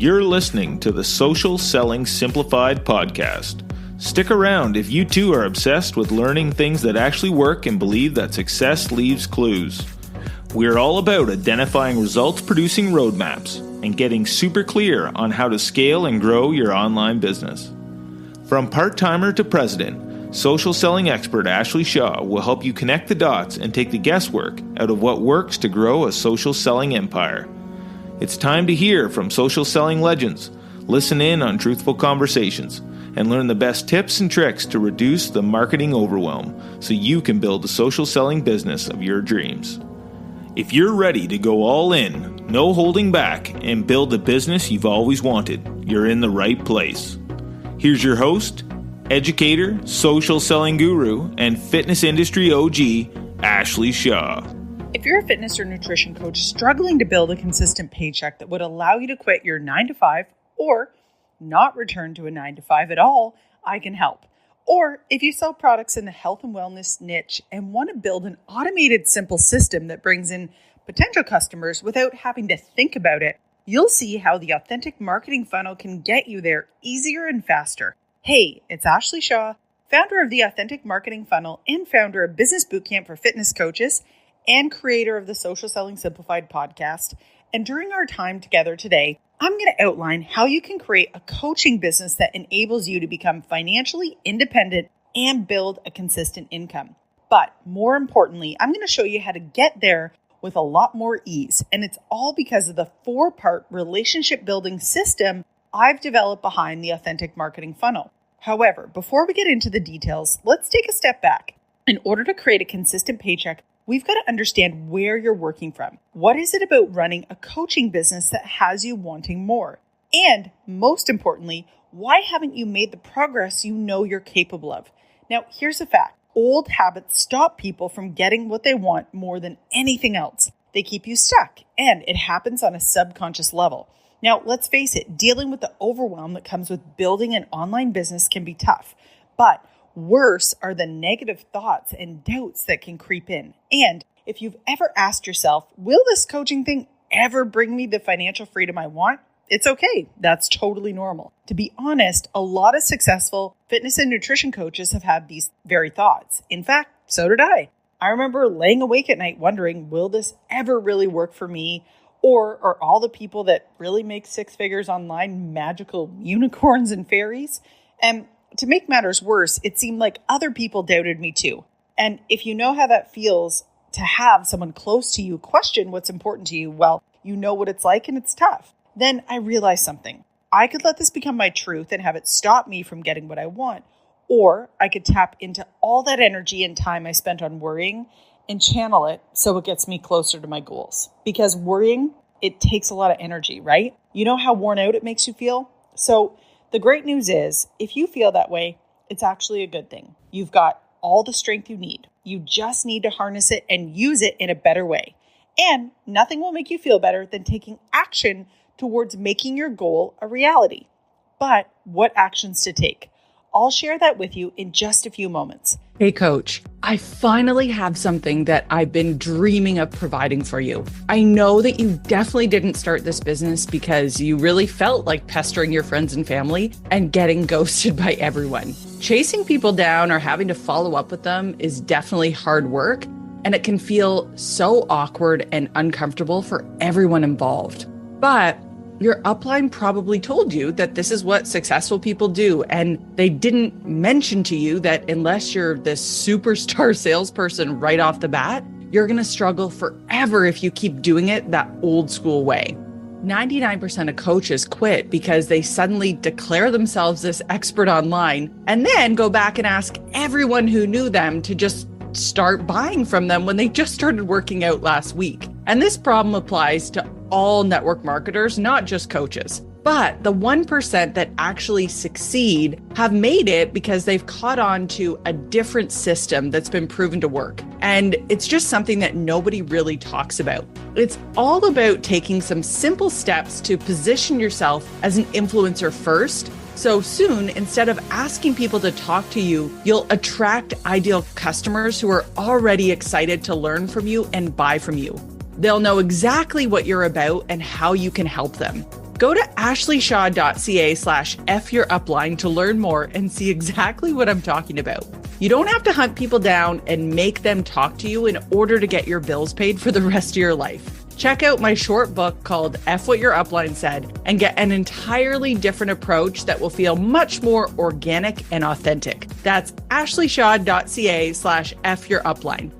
You're listening to the Social Selling Simplified podcast. Stick around if you too are obsessed with learning things that actually work and believe that success leaves clues. We're all about identifying results-producing roadmaps and getting super clear on how to scale and grow your online business. From part-timer to president, social selling expert Ashley Shaw will help you connect the dots and take the guesswork out of what works to grow a social selling empire. It's time to hear from social selling legends, listen in on truthful conversations, and learn the best tips and tricks to reduce the marketing overwhelm so you can build the social selling business of your dreams. If you're ready to go all in, no holding back, and build the business you've always wanted, you're in the right place. Here's your host, educator, social selling guru, and fitness industry OG, Ashley Shaw. If you're a fitness or nutrition coach struggling to build a consistent paycheck that would allow you to quit your 9-to-5 or not return to a 9-to-5 at all, I can help. Or if you sell products in the health and wellness niche and want to build an automated, simple system that brings in potential customers without having to think about it, you'll see how the authentic marketing funnel can get you there easier and faster. Hey, it's Ashley Shaw, founder of the Authentic Marketing Funnel and founder of Business Bootcamp for Fitness Coaches and creator of the Social Selling Simplified podcast. And during our time together today, I'm going to outline how you can create a coaching business that enables you to become financially independent and build a consistent income. But more importantly, I'm going to show you how to get there with a lot more ease. And it's all because of the 4-part relationship building system I've developed behind the Authentic Marketing Funnel. However, before we get into the details, let's take a step back. In order to create a consistent paycheck, we've got to understand where you're working from. What is it about running a coaching business that has you wanting more? And most importantly, why haven't you made the progress you know you're capable of? Now, here's a fact. Old habits stop people from getting what they want more than anything else. They keep you stuck, and it happens on a subconscious level. Now, let's face it, dealing with the overwhelm that comes with building an online business can be tough, but worse are the negative thoughts and doubts that can creep in. And if you've ever asked yourself, will this coaching thing ever bring me the financial freedom I want? It's okay. That's totally normal. To be honest, a lot of successful fitness and nutrition coaches have had these very thoughts. In fact, so did I. I remember laying awake at night wondering, will this ever really work for me? Or are all the people that really make 6 figures online magical unicorns and fairies? And to make matters worse, it seemed like other people doubted me too. And if you know how that feels to have someone close to you question what's important to you, well, you know what it's like and it's tough. Then I realized something. I could let this become my truth and have it stop me from getting what I want. Or I could tap into all that energy and time I spent on worrying and channel it so it gets me closer to my goals. Because worrying, it takes a lot of energy, right? You know how worn out it makes you feel? So the great news is, if you feel that way, it's actually a good thing. You've got all the strength you need. You just need to harness it and use it in a better way. And nothing will make you feel better than taking action towards making your goal a reality. But what actions to take? I'll share that with you in just a few moments. Hey coach, I finally have something that I've been dreaming of providing for you. I know that you definitely didn't start this business because you really felt like pestering your friends and family and getting ghosted by everyone. Chasing people down or having to follow up with them is definitely hard work, and it can feel so awkward and uncomfortable for everyone involved. But your upline probably told you that this is what successful people do, and they didn't mention to you that unless you're this superstar salesperson right off the bat, you're going to struggle forever if you keep doing it that old school way. 99% of coaches quit because they suddenly declare themselves this expert online and then go back and ask everyone who knew them to just start buying from them when they just started working out last week. And this problem applies to all network marketers, not just coaches. But the 1% that actually succeed have made it because they've caught on to a different system that's been proven to work. And it's just something that nobody really talks about. It's all about taking some simple steps to position yourself as an influencer first. So soon, instead of asking people to talk to you, you'll attract ideal customers who are already excited to learn from you and buy from you. They'll know exactly what you're about and how you can help them. Go to ashleyshaw.ca/FYourUpline to learn more and see exactly what I'm talking about. You don't have to hunt people down and make them talk to you in order to get your bills paid for the rest of your life. Check out my short book called F What Your Upline Said and get an entirely different approach that will feel much more organic and authentic. That's ashleyshaw.ca/FYourUpline.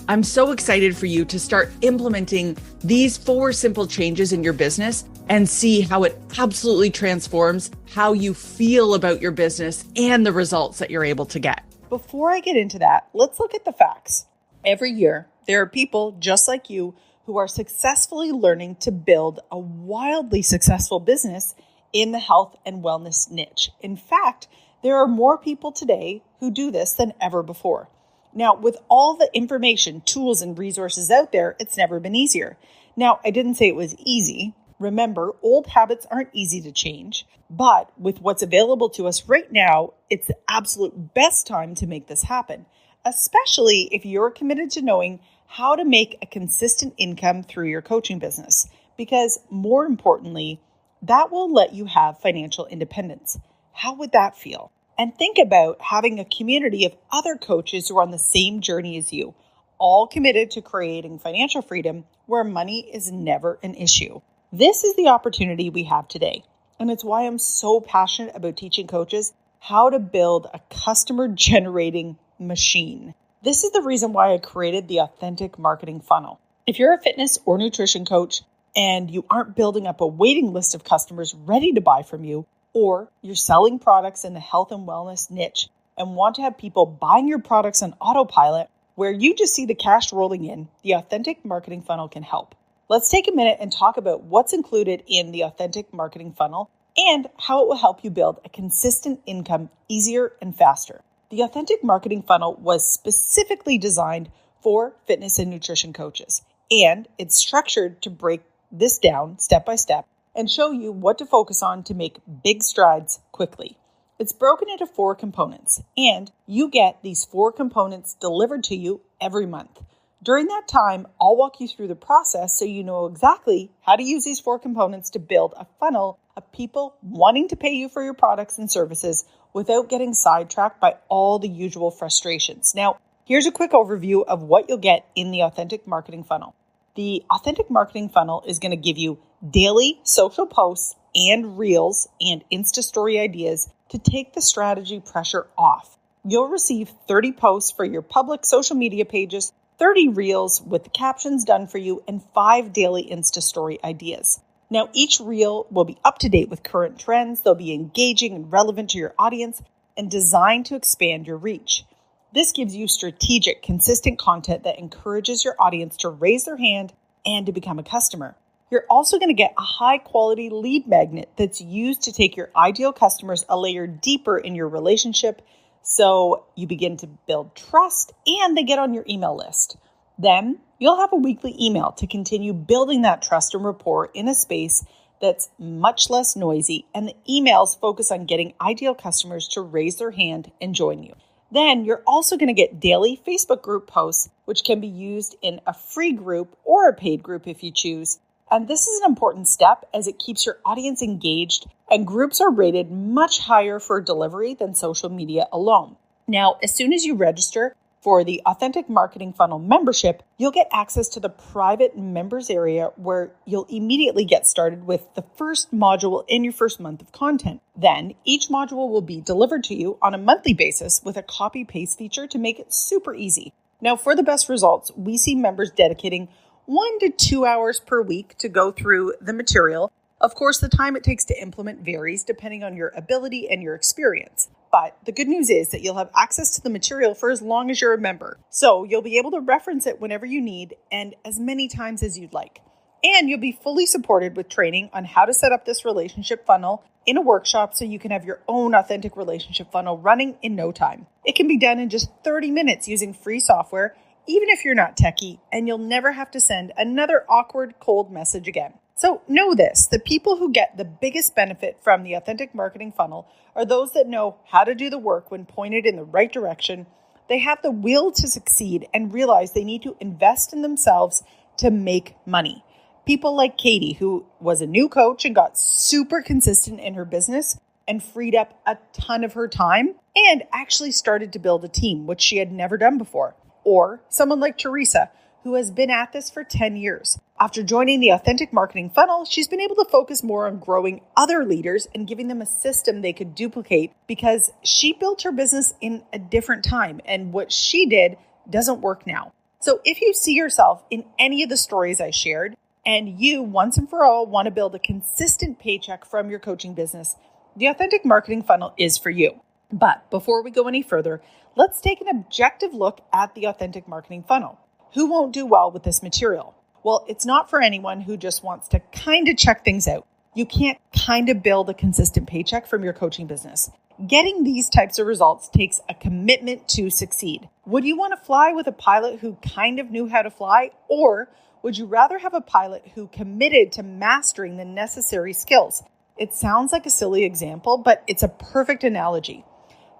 I'm so excited for you to start implementing these 4 simple changes in your business and see how it absolutely transforms how you feel about your business and the results that you're able to get. Before I get into that, let's look at the facts. Every year, there are people just like you who are successfully learning to build a wildly successful business in the health and wellness niche. In fact, there are more people today who do this than ever before. Now, with all the information, tools, and resources out there, it's never been easier. Now, I didn't say it was easy. Remember, old habits aren't easy to change, but with what's available to us right now, it's the absolute best time to make this happen, especially if you're committed to knowing how to make a consistent income through your coaching business, because more importantly, that will let you have financial independence. How would that feel? And think about having a community of other coaches who are on the same journey as you, all committed to creating financial freedom where money is never an issue. This is the opportunity we have today. And it's why I'm so passionate about teaching coaches how to build a customer-generating machine. This is the reason why I created the Authentic Marketing Funnel. If you're a fitness or nutrition coach and you aren't building up a waiting list of customers ready to buy from you, or you're selling products in the health and wellness niche and want to have people buying your products on autopilot where you just see the cash rolling in, the Authentic Marketing Funnel can help. Let's take a minute and talk about what's included in the Authentic Marketing Funnel and how it will help you build a consistent income easier and faster. The Authentic Marketing Funnel was specifically designed for fitness and nutrition coaches, and it's structured to break this down step by step and show you what to focus on to make big strides quickly. It's broken into 4 components, and you get these 4 components delivered to you every month. During that time, I'll walk you through the process so you know exactly how to use these 4 components to build a funnel of people wanting to pay you for your products and services without getting sidetracked by all the usual frustrations. Now, here's a quick overview of what you'll get in the Authentic Marketing Funnel. The Authentic Marketing Funnel is going to give you daily social posts and reels and Insta story ideas to take the strategy pressure off. You'll receive 30 posts for your public social media pages, 30 reels with the captions done for you, and 5 daily Insta story ideas. Now, each reel will be up to date with current trends. They'll be engaging and relevant to your audience and designed to expand your reach. This gives you strategic, consistent content that encourages your audience to raise their hand and to become a customer. You're also going to get a high-quality lead magnet that's used to take your ideal customers a layer deeper in your relationship so you begin to build trust and they get on your email list. Then you'll have a weekly email to continue building that trust and rapport in a space that's much less noisy, and the emails focus on getting ideal customers to raise their hand and join you. Then you're also going to get daily Facebook group posts, which can be used in a free group or a paid group if you choose. And this is an important step as it keeps your audience engaged, and groups are rated much higher for delivery than social media alone. Now, as soon as you register for the Authentic Marketing Funnel membership, you'll get access to the private members area where you'll immediately get started with the first module in your first month of content. Then each module will be delivered to you on a monthly basis with a copy-paste feature to make it super easy. Now, for the best results, we see members dedicating 1 to 2 hours per week to go through the material. Of course, the time it takes to implement varies depending on your ability and your experience. But the good news is that you'll have access to the material for as long as you're a member. So you'll be able to reference it whenever you need and as many times as you'd like. And you'll be fully supported with training on how to set up this relationship funnel in a workshop so you can have your own authentic relationship funnel running in no time. It can be done in just 30 minutes using free software, even if you're not techie, and you'll never have to send another awkward cold message again. So know this, the people who get the biggest benefit from the Authentic Marketing Funnel are those that know how to do the work when pointed in the right direction. They have the will to succeed and realize they need to invest in themselves to make money. People like Katie, who was a new coach and got super consistent in her business and freed up a ton of her time and actually started to build a team, which she had never done before. Or someone like Teresa, who has been at this for 10 years. After joining the Authentic Marketing Funnel, she's been able to focus more on growing other leaders and giving them a system they could duplicate because she built her business in a different time, and what she did doesn't work now. So if you see yourself in any of the stories I shared, and you, once and for all, want to build a consistent paycheck from your coaching business, the Authentic Marketing Funnel is for you. But before we go any further, let's take an objective look at the Authentic Marketing Funnel. Who won't do well with this material? Well, it's not for anyone who just wants to kind of check things out. You can't kind of build a consistent paycheck from your coaching business. Getting these types of results takes a commitment to succeed. Would you want to fly with a pilot who kind of knew how to fly, or would you rather have a pilot who committed to mastering the necessary skills? It sounds like a silly example, but it's a perfect analogy.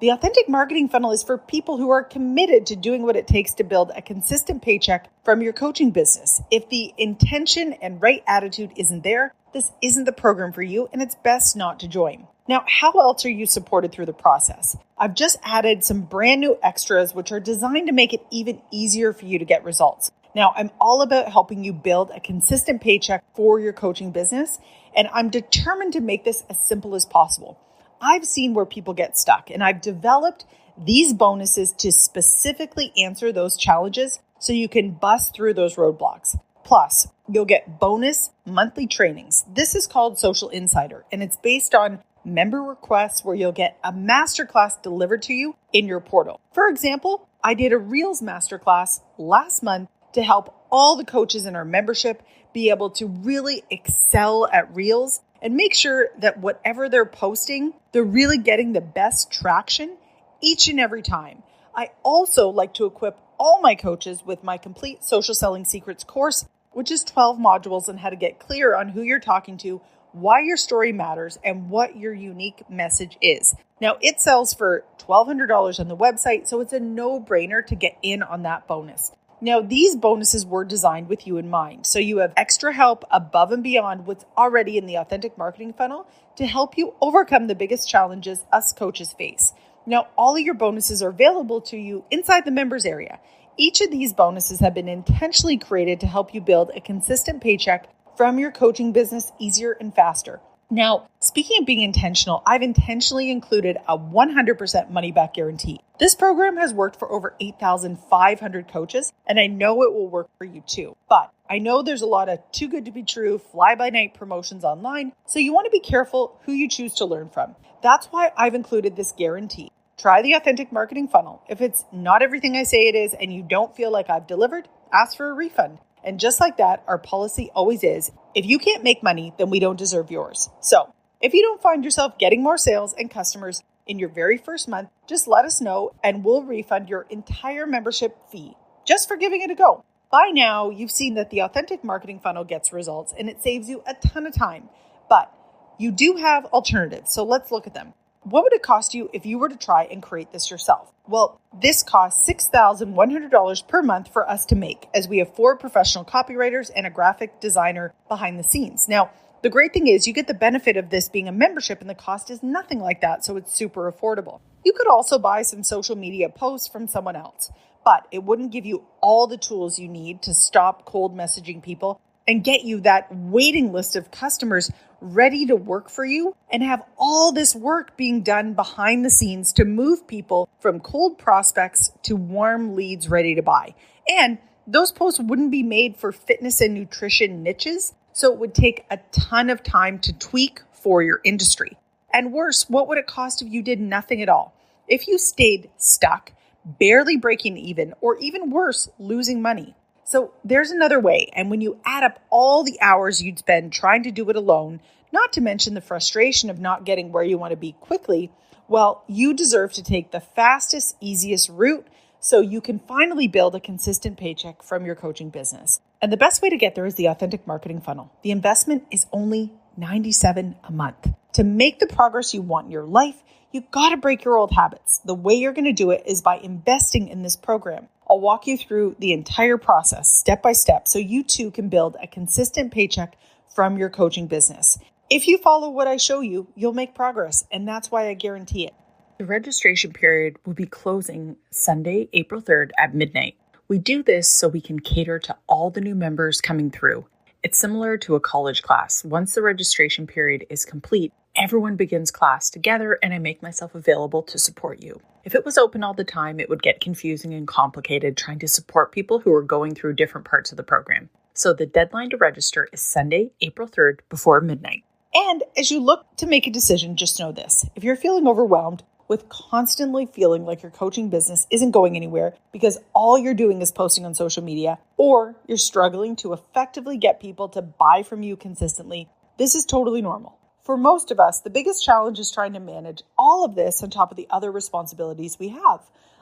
The Authentic Marketing Funnel is for people who are committed to doing what it takes to build a consistent paycheck from your coaching business. If the intention and right attitude isn't there, this isn't the program for you, and it's best not to join. Now, how else are you supported through the process? I've just added some brand new extras which are designed to make it even easier for you to get results. Now, I'm all about helping you build a consistent paycheck for your coaching business, and I'm determined to make this as simple as possible. I've seen where people get stuck, and I've developed these bonuses to specifically answer those challenges so you can bust through those roadblocks. Plus, you'll get bonus monthly trainings. This is called Social Insider, and it's based on member requests where you'll get a masterclass delivered to you in your portal. For example, I did a Reels masterclass last month to help all the coaches in our membership be able to really excel at Reels and make sure that whatever they're posting, they're really getting the best traction each and every time. I also like to equip all my coaches with my complete Social Selling Secrets course, which is 12 modules on how to get clear on who you're talking to, why your story matters, and what your unique message is. Now, it sells for $1,200 on the website, so it's a no-brainer to get in on that bonus. Now, these bonuses were designed with you in mind, so you have extra help above and beyond what's already in the Authentic Marketing Funnel to help you overcome the biggest challenges us coaches face. Now, all of your bonuses are available to you inside the members area. Each of these bonuses have been intentionally created to help you build a consistent paycheck from your coaching business easier and faster. Now, speaking of being intentional, I've intentionally included a 100% money-back guarantee. This program has worked for over 8,500 coaches, and I know it will work for you too. But I know there's a lot of too good to be true, fly-by-night promotions online, so you want to be careful who you choose to learn from. That's why I've included this guarantee. Try the Authentic Marketing Funnel. If it's not everything I say it is and you don't feel like I've delivered, ask for a refund. And just like that, our policy always is, if you can't make money, then we don't deserve yours. So if you don't find yourself getting more sales and customers in your very first month, just let us know and we'll refund your entire membership fee just for giving it a go. By now, you've seen that the Authentic Marketing Funnel gets results and it saves you a ton of time. But you do have alternatives, so let's look at them. What would it cost you if you were to try and create this yourself? Well, this costs $6,100 per month for us to make, as we have 4 professional copywriters and a graphic designer behind the scenes. Now, the great thing is you get the benefit of this being a membership and the cost is nothing like that, so it's super affordable. You could also buy some social media posts from someone else, but it wouldn't give you all the tools you need to stop cold messaging people and get you that waiting list of customers ready to work for you and have all this work being done behind the scenes to move people from cold prospects to warm leads ready to buy. And those posts wouldn't be made for fitness and nutrition niches, so it would take a ton of time to tweak for your industry. And worse, what would it cost if you did nothing at all? If you stayed stuck, barely breaking even, or even worse, losing money. So there's another way. And when you add up all the hours you'd spend trying to do it alone, not to mention the frustration of not getting where you want to be quickly, well, you deserve to take the fastest, easiest route so you can finally build a consistent paycheck from your coaching business. And the best way to get there is the Authentic Marketing Funnel. The investment is only $97 a month. To make the progress you want in your life, you got to break your old habits. The way you're going to do it is by investing in this program. I'll walk you through the entire process step by step so you too can build a consistent paycheck from your coaching business. If you follow what I show you, you'll make progress, and that's why I guarantee it. The registration period will be closing Sunday, April 3rd at midnight. We do this so we can cater to all the new members coming through. It's similar to a college class. Once the registration period is complete, everyone begins class together and I make myself available to support you. If it was open all the time, it would get confusing and complicated trying to support people who are going through different parts of the program. So the deadline to register is Sunday, April 3rd before midnight. And as you look to make a decision, just know this. If you're feeling overwhelmed with constantly feeling like your coaching business isn't going anywhere because all you're doing is posting on social media, or you're struggling to effectively get people to buy from you consistently, this is totally normal. For most of us, the biggest challenge is trying to manage all of this on top of the other responsibilities we have.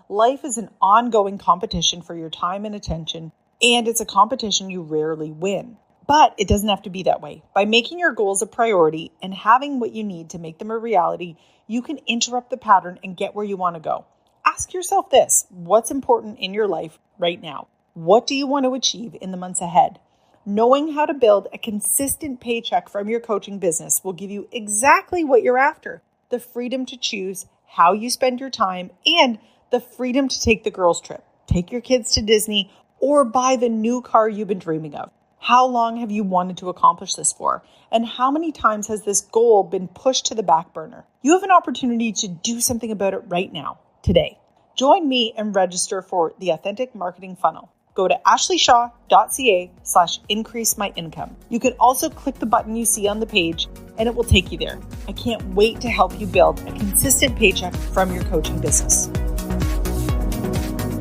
Life is an ongoing competition for your time and attention, and it's a competition you rarely win. But it doesn't have to be that way. By making your goals a priority and having what you need to make them a reality, you can interrupt the pattern and get where you want to go. Ask yourself this: what's important in your life right now? What do you want to achieve in the months ahead? Knowing how to build a consistent paycheck from your coaching business will give you exactly what you're after: the freedom to choose how you spend your time and the freedom to take the girls' trip, take your kids to Disney, or buy the new car you've been dreaming of. How long have you wanted to accomplish this for? And how many times has this goal been pushed to the back burner? You have an opportunity to do something about it right now, today. Join me and register for the Authentic Marketing Funnel. Go to ashleyshaw.ca/increase my income. You can also click the button you see on the page and it will take you there. I can't wait to help you build a consistent paycheck from your coaching business.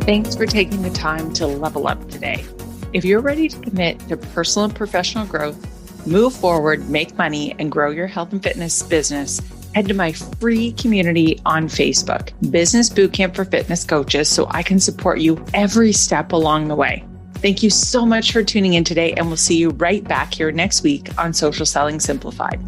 Thanks for taking the time to level up today. If you're ready to commit to personal and professional growth, move forward, make money, and grow your health and fitness business, head to my free community on Facebook, Business Bootcamp for Fitness Coaches, so I can support you every step along the way. Thank you so much for tuning in today, and we'll see you right back here next week on Social Selling Simplified.